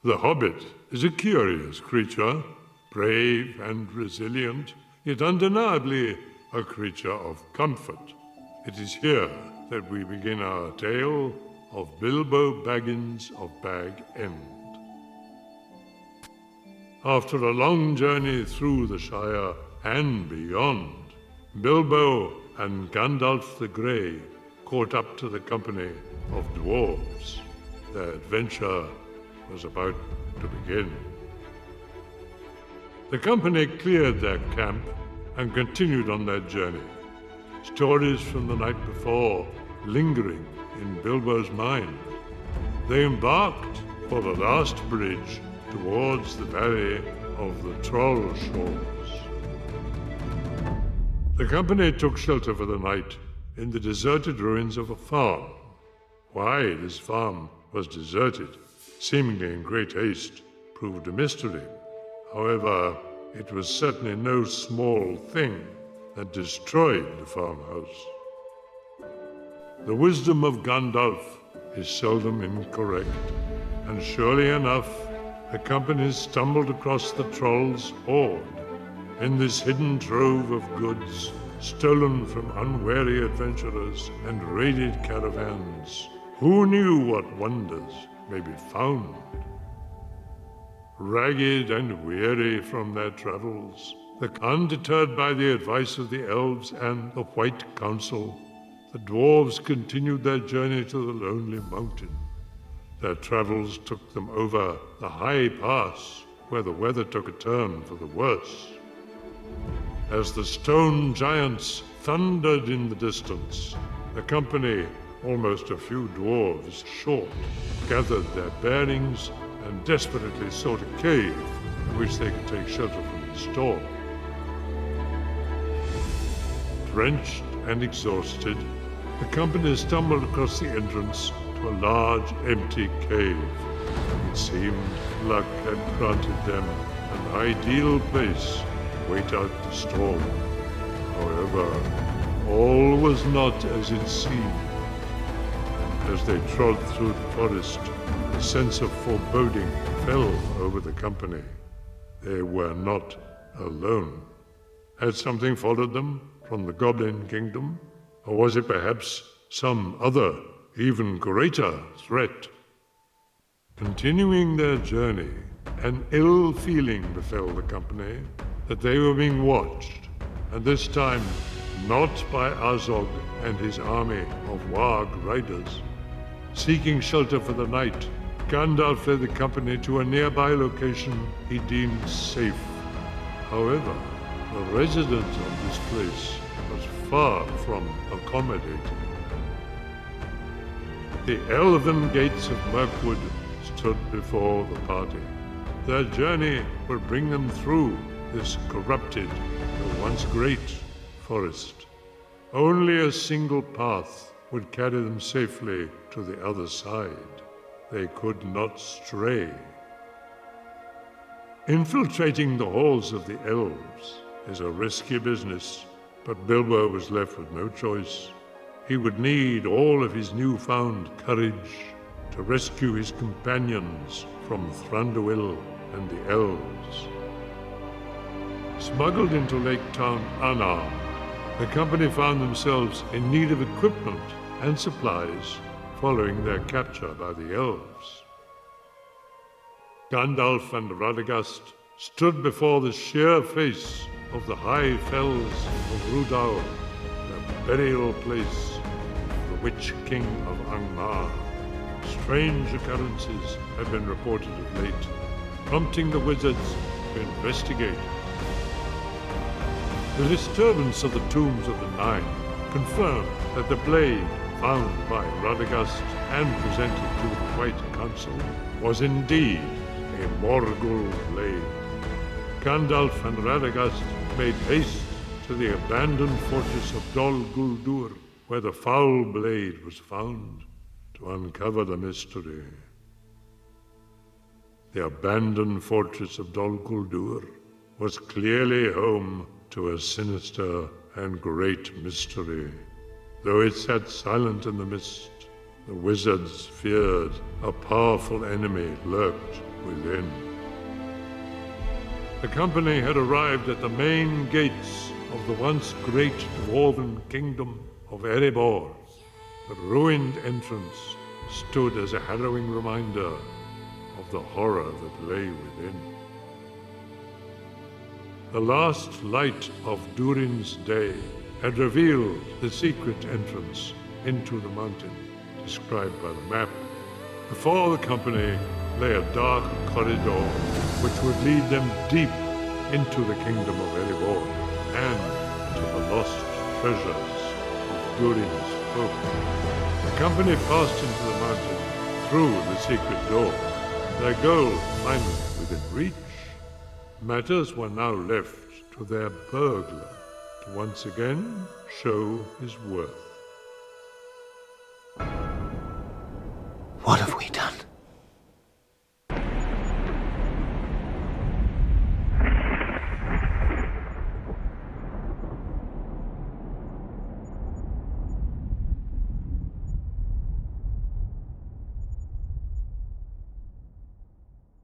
The Hobbit is a curious creature, brave and resilient, yet undeniably a creature of comfort. It is here that we begin our tale of Bilbo Baggins of Bag End. After a long journey through the Shire and beyond, Bilbo and Gandalf the Grey caught up to the company of dwarves. Their adventure was about to begin. The company cleared their camp and continued on their journey, stories from the night before lingering in Bilbo's mind. They embarked for the last bridge towards the valley of the Troll Shores. The company took shelter for the night in the deserted ruins of a farm. Why this farm was deserted, seemingly in great haste, proved a mystery. However, it was certainly no small thing that destroyed the farmhouse. The wisdom of Gandalf is seldom incorrect, and surely enough, the company stumbled across the troll's hoard. In this hidden trove of goods, stolen from unwary adventurers and raided caravans, who knew what wonders may be found? Ragged and weary from their travels, undeterred by the advice of the elves and the White Council, the dwarves continued their journey to the lonely mountain. Their travels took them over the high pass, where the weather took a turn for the worse. As the stone giants thundered in the distance, the company, almost a few dwarves short, gathered their bearings and desperately sought a cave in which they could take shelter from the storm. Drenched and exhausted, the company stumbled across the entrance to a large, empty cave. It seemed luck had granted them an ideal place to wait out the storm. However, all was not as it seemed. As they trod through the forest, a sense of foreboding fell over the company. They were not alone. Had something followed them from the Goblin Kingdom? Or was it perhaps some other, even greater threat? Continuing their journey, an ill feeling befell the company that they were being watched, and this time not by Azog and his army of warg riders. Seeking shelter for the night, Gandalf led the company to a nearby location he deemed safe. However, the residents of this place was far from accommodating. The elven gates of Mirkwood stood before the party. Their journey would bring them through this corrupted, though once great, forest. Only a single path would carry them safely to the other side. They could not stray. Infiltrating the halls of the elves is a risky business, but Bilbo was left with no choice. He would need all of his newfound courage to rescue his companions from Thranduil and the elves. Smuggled into Lake Town unarmed, the company found themselves in need of equipment and supplies following their capture by the elves. Gandalf and Radagast stood before the sheer face of the high fells of Rhudaur, the burial place of the Witch King of Angmar. Strange occurrences had been reported of late, prompting the wizards to investigate. The disturbance of the tombs of the Nine confirmed that the blade found by Radagast and presented to the White Council was indeed a Morgul blade. Gandalf and Radagast made haste to the abandoned fortress of Dol Guldur, where the foul blade was found, to uncover the mystery. The abandoned fortress of Dol Guldur was clearly home to a sinister and great mystery. Though it sat silent in the mist, The wizards feared a powerful enemy lurked within. The company had arrived at the main gates of the once great dwarven kingdom of Erebor. The ruined entrance stood as a harrowing reminder of the horror that lay within. The last light of Durin's day had revealed the secret entrance into the mountain, described by the map. Before the company lay a dark corridor which would lead them deep into the kingdom of Erebor and to the lost treasures of Durin's folk. The company passed into the mountain through the secret door, their goal finally within reach. Matters were now left to their burglar to once again show his worth.